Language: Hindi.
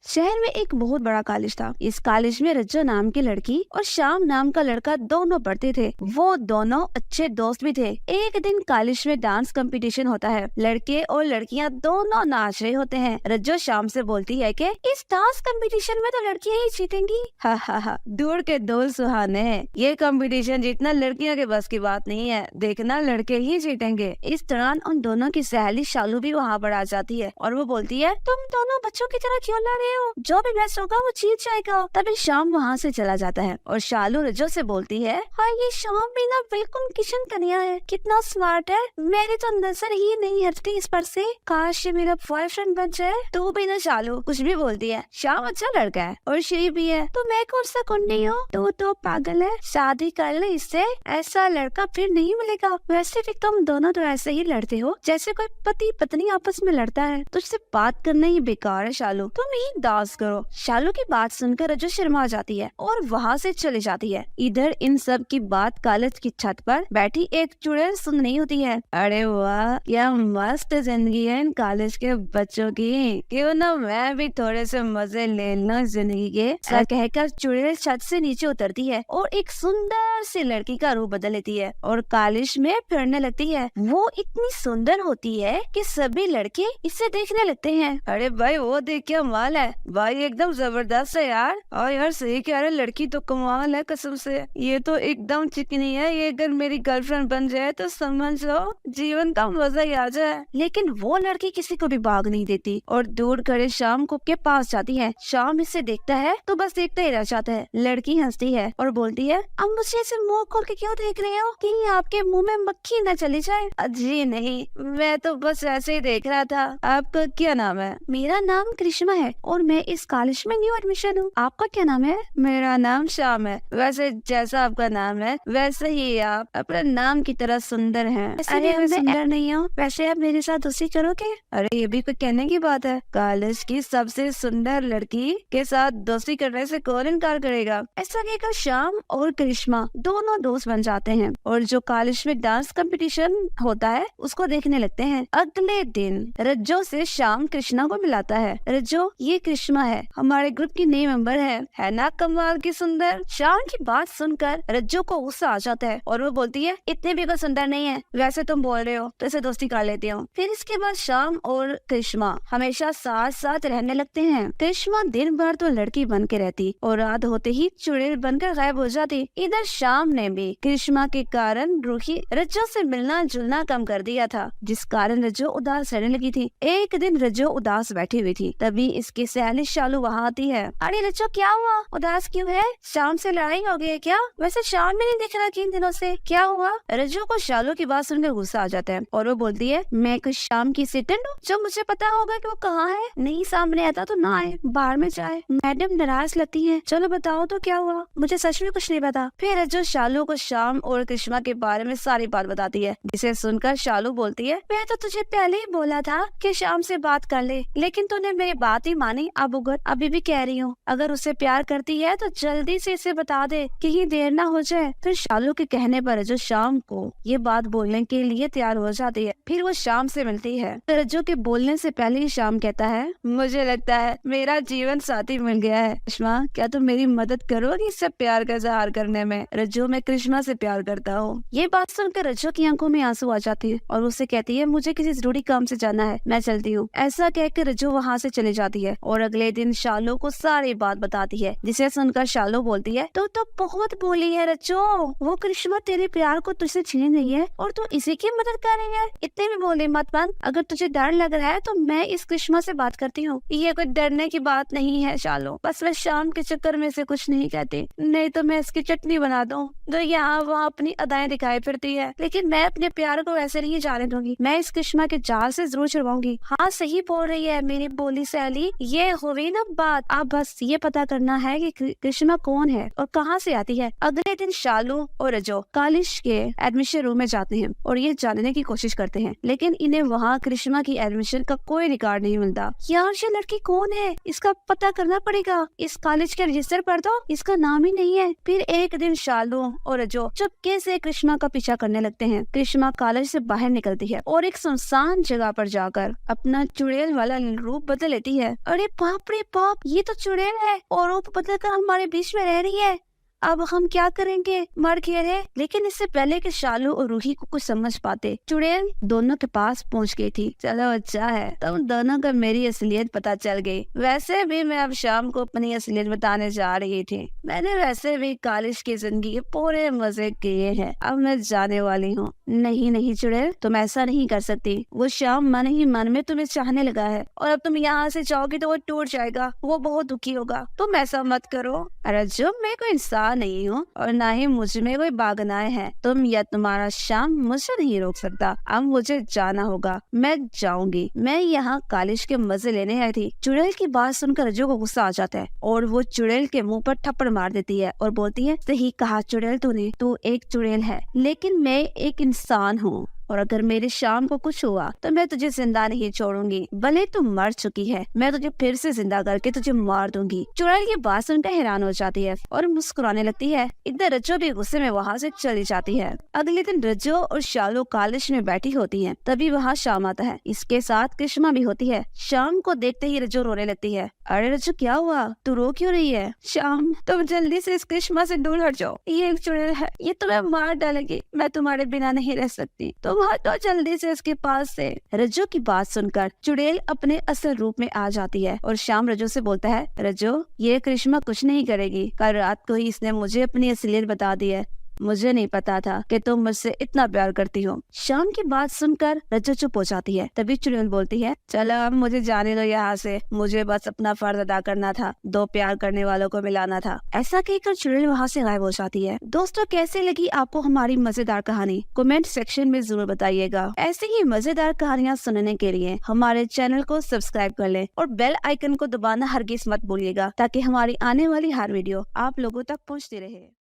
शहर में एक बहुत बड़ा कॉलेज था। इस कॉलेज में रज्जो नाम की लड़की और श्याम नाम का लड़का दोनों पढ़ते थे। वो दोनों अच्छे दोस्त भी थे। एक दिन कॉलेज में डांस कंपटीशन होता है। लड़के और लड़कियां दोनों नाच रहे होते हैं। रज्जो श्याम से बोलती है कि इस डांस कंपटीशन में तो लड़कियां ही जीतेंगी। हा हा हा, दूर के दोल सुहाने हैं। ये कंपटीशन जीतना लड़कियों के बस की बात नहीं है, देखना लड़के ही जीतेंगे। इस दौरान उन दोनों की सहेली शालू भी वहाँ पर आ जाती है और वो बोलती है, तुम दोनों बच्चों की तरह क्यों लड़ रहे हो? जो भी बेस्ट होगा वो जीत जाएगा। तभी शाम वहाँ से चला जाता है और शालू रज्जो से बोलती है, हाँ ये शाम भी ना बिल्कुल किशन कन्या है, कितना स्मार्ट है, मेरी तो नजर ही नहीं हटती इस पर से। काश ये मेरा बॉयफ्रेंड बन जाए। तू भी ना शालू कुछ भी बोलती है। श्याम अच्छा लड़का है और श्री भी है, तो मैं कौन सा कुंडी हूँ? तू तो पागल है, शादी कर ले इससे, ऐसा लड़का फिर नहीं मिलेगा। वैसे भी तुम दोनों तो ऐसे ही लड़ते हो जैसे कोई पति पत्नी आपस में लड़ता है। तुझसे बात करना ही बेकार है शालू, तुम ही डांस करो। शालू की बात सुनकर रज्जो शर्मा जाती है और वहाँ से चली जाती है। इधर इन सब की बात कॉलेज की छत पर बैठी एक चुड़ैल सुन रही होती है। अरे वाह, क्या मस्त जिंदगी है इन कॉलेज के बच्चों की, क्यों ना मैं भी थोड़े से मजे ले लूं जिंदगी के। ऐसा कहकर चुड़ैल छत से नीचे उतरती है और एक सुंदर सी लड़की का रूप बदल लेती है और कॉलेज में फिरने लगती है। वो इतनी सुंदर होती है कि सभी लड़के इसे देखने लगते हैं। अरे भाई वो देख क्या माल है भाई, एकदम जबरदस्त है यार। और यार सही कह रहे, लड़की तो कमाल है कसम से, ये तो एकदम चिकनी है। ये अगर मेरी गर्लफ्रेंड बन जाए तो समझ लो जीवन का मजा ही आ जाए। लेकिन वो लड़की किसी को भी भाग नहीं देती और दूर खड़े शाम को के पास जाती है। शाम इसे देखता है तो बस देखता ही रह जाता है। लड़की हंसती है और बोलती है, अब मुझे ऐसे मुंह खोल के क्यों देख रहे हो, कहीं आपके मुंह में मक्खी न चली जाए? जी नहीं, मैं तो बस ऐसे ही देख रहा था। आपका क्या नाम है? मेरा नाम कृष्णा है और मैं इस कॉलेज में न्यू एडमिशन हूँ। आपका क्या नाम है? मेरा नाम श्याम है। वैसे जैसा आपका नाम है वैसे ही आप अपने नाम की तरह सुंदर हैं। अरे मैं सुंदर नहीं हूँ, वैसे आप मेरे साथ दोस्ती करोगे? अरे ये भी कोई कहने की बात है, कॉलेज की सबसे सुंदर लड़की के साथ दोस्ती करने से कौन इनकार करेगा। ऐसा कहकर श्याम और करिश्मा दोनों दोस्त बन जाते हैं और जो कॉलेज में डांस कंपटीशन होता है उसको देखने लगते हैं। अगले दिन रज्जो से श्याम कृष्णा को मिलाता है। रज्जो, ये कृष्णा है, हमारे ग्रुप की नई मेंबर है ना कमाल की सुंदर। श्याम की बात सुनकर रज्जो को गुस्सा आ जाता है और वो बोलती है, इतने भी कोई सुंदर नहीं है, वैसे तुम बोल रहे हो तो इसे दोस्ती कर लेती हूँ। फिर इसके बाद श्याम और कृष्णा हमेशा साथ साथ रहने लगते हैं। कृष्णा दिन भर तो लड़की बन के रहती और रात होते ही चुड़ैल बनकर गायब हो जाती। इधर श्याम ने भी कृष्णा के कारण रूही रज्जो से मिलना जुलना कम कर दिया था, जिस कारण रज्जो उदास रहने लगी थी। एक दिन रज्जो उदास बैठी हुई थी, तभी इसकी सहेली शालू वहाँ आती है। अरे रज्जो क्या हुआ, उदास क्यों है? श्याम से लड़ाई हो गई है क्या? वैसे श्याम भी नहीं दिख रहा किन दिनों से, क्या हुआ? रज्जो को शालू की बात सुनकर गुस्सा आ जाता है और वो बोलती है, मैं कुछ श्याम की असिस्टेंट हूँ, जो मुझे पता होगा कि वो कहाँ है। नहीं सामने आता तो ना आए, बाहर में जाए। मैडम नाराज लगती है, चलो बताओ तो क्या हुआ, मुझे सच में कुछ नहीं पता। फिर रज्जो शालू को श्याम और कृष्णा के बारे में सारी बात बताती है, जिसे सुनकर शालू बोलती है, मैं तो तुझे पहले ही बोला था कि श्याम से बात कर ले, लेकिन तूने मेरी बात ही मानी। अब उगर अभी भी कह रही हूँ, अगर उसे प्यार करती है तो जल्दी से इसे बता दे, कहीं देर ना हो जाए। फिर शालू के कहने पर रज्जो शाम को ये बात बोलने के लिए तैयार हो जाती है। फिर वो शाम से मिलती है। रज्जो के बोलने से पहले ही शाम कहता है, मुझे लगता है मेरा जीवन साथी मिल गया है। कृष्णा, क्या तुम मेरी मदद करोगी इससे प्यार का इजहार करने में? रज्जो, मैं कृष्णा से प्यार करता हूँ। ये बात सुनकर रज्जो की आंखों में आंसू आ जाती है और उसे कहती है, मुझे किसी जरूरी काम से जाना है, मैं चलती हूँ। ऐसा कहकर रज्जो वहाँ से चली जाती है और अगले दिन शालू को सारी बात बताती है, जिसे सुनकर शालू बोलती है, तो बहुत बोली है रज्जो, वो कृष्णा तेरे प्यार को तुझसे छीन रही है और तू इसी की मदद कर रही है। इतने भी बोली मत बन, अगर तुझे डर लग रहा है तो मैं इस कृष्णा से बात करती हूँ। ये कोई डरने की बात नहीं है शालू, बस मैं शाम के चक्कर में से कुछ नहीं कहती, नहीं तो मैं इसकी चटनी बना दूँ जो यहाँ वहाँ अपनी अदाएं दिखाई फिरती है। लेकिन मैं अपने प्यार को वैसे नहीं जाने दूंगी, मैं इस कृष्णा के जाल से जरूर छुड़वाऊंगी। हाँ सही बोल रही है मेरी बोली सहेली, ये हुई ना बात। अब बस ये पता करना है कि कृष्णा कौन है और कहाँ से आती है। अगले दिन शालू और रज्जो कॉलेज के एडमिशन रूम में जाते हैं और ये जानने की कोशिश करते हैं, लेकिन इन्हें वहाँ कृष्णा की एडमिशन का कोई रिकॉर्ड नहीं मिलता। यार ये लड़की कौन है, इसका पता करना पड़ेगा, इस कॉलेज के रजिस्टर पर तो इसका नाम ही नहीं है। फिर एक दिन शालू और रज्जो चुपके से कृष्णा का पीछा करने लगते हैं। कृष्णा कॉलेज से बाहर निकलती है और एक सुनसान जगह पर जाकर अपना चुड़ैल वाला रूप बदल लेती है। अरे बाप रे बाप, ये तो चुड़ैल है और वो बदल कर हमारे बीच में रह रही है। अब हम क्या करेंगे, मर गए रे। लेकिन इससे पहले कि शालू और रूही को कुछ समझ पाते, चुड़ैल दोनों के पास पहुंच गई थी। चलो अच्छा है, तुम दोनों को मेरी असलियत पता चल गई। वैसे भी मैं अब शाम को अपनी असलियत बताने जा रही थी। मैंने वैसे भी कॉलेज की जिंदगी के पूरे मजे किए हैं, अब मैं जाने वाली हूँ। नहीं नहीं चुड़ैल, तुम ऐसा नहीं कर सकती। वो शाम मन ही मन में तुम्हें चाहने लगा है और अब तुम यहाँ से जाओगी तो वो टूट जाएगा, वो बहुत दुखी होगा। तुम ऐसा मत करो। अरे जो मैं कोई इंसान नहीं हूँ और ना ही मुझ में कोई भावनाएं हैं। तुम या तुम्हारा शाम मुझे नहीं रोक सकता। अब मुझे जाना होगा, मैं जाऊंगी। मैं यहाँ कॉलेज के मजे लेने आई थी। चुड़ैल की बात सुनकर रज्जू को गुस्सा आ जाता है और वो चुड़ैल के मुंह पर थप्पड़ मार देती है और बोलती है, सही कहा चुड़ैल तूने, तू एक चुड़ैल है लेकिन मैं एक इंसान हूँ और अगर मेरे शाम को कुछ हुआ तो मैं तुझे जिंदा नहीं छोड़ूंगी। भले तू मर चुकी है, मैं तुझे फिर से जिंदा करके तुझे मार दूंगी। चुड़ैल की बात सुनकर हैरान हो जाती है और मुस्कुराने लगती है। इधर रज्जो भी गुस्से में वहाँ से चली जाती है। अगले दिन रज्जो और शालू कॉलेज में बैठी होती है, तभी वहाँ शाम आता है। इसके साथ कृष्णा भी होती है। शाम को देखते ही रज्जो रोने लगती है। अरे रज्जो क्या हुआ, तू रो क्यों रही है? शाम तुम जल्दी से इस कृष्णा से दूर हट जाओ, ये एक चुड़ैल है, ये तुम्हें मार डालेगी। मैं तुम्हारे बिना नहीं रह सकती, तुम हटो जल्दी से इसके पास से। रज्जो की बात सुनकर चुड़ैल अपने असल रूप में आ जाती है और शाम रज्जो से बोलता है, रज्जो ये कृष्णा कुछ नहीं करेगी, कल रात को ही इसने मुझे अपनी असलियत बता दी है। मुझे नहीं पता था कि तुम मुझसे इतना प्यार करती हो। शाम की बात सुनकर रज्जो चुप हो जाती है। तभी चुड़ैल बोलती है, चलो अब मुझे जाने दो यहाँ से, मुझे बस अपना फर्ज अदा करना था, दो प्यार करने वालों को मिलाना था। ऐसा कहकर चुड़ैल वहाँ से गायब हो जाती है। दोस्तों कैसे लगी आपको हमारी मजेदार कहानी, कमेंट सेक्शन में जरूर बताइएगा। ऐसी ही मजेदार कहानियाँ सुनने के लिए हमारे चैनल को सब्सक्राइब कर लें और बेल आइकन को दबाना हरगिज मत भूलिएगा, ताकि हमारी आने वाली हर वीडियो आप लोगों तक पहुँचती रहे।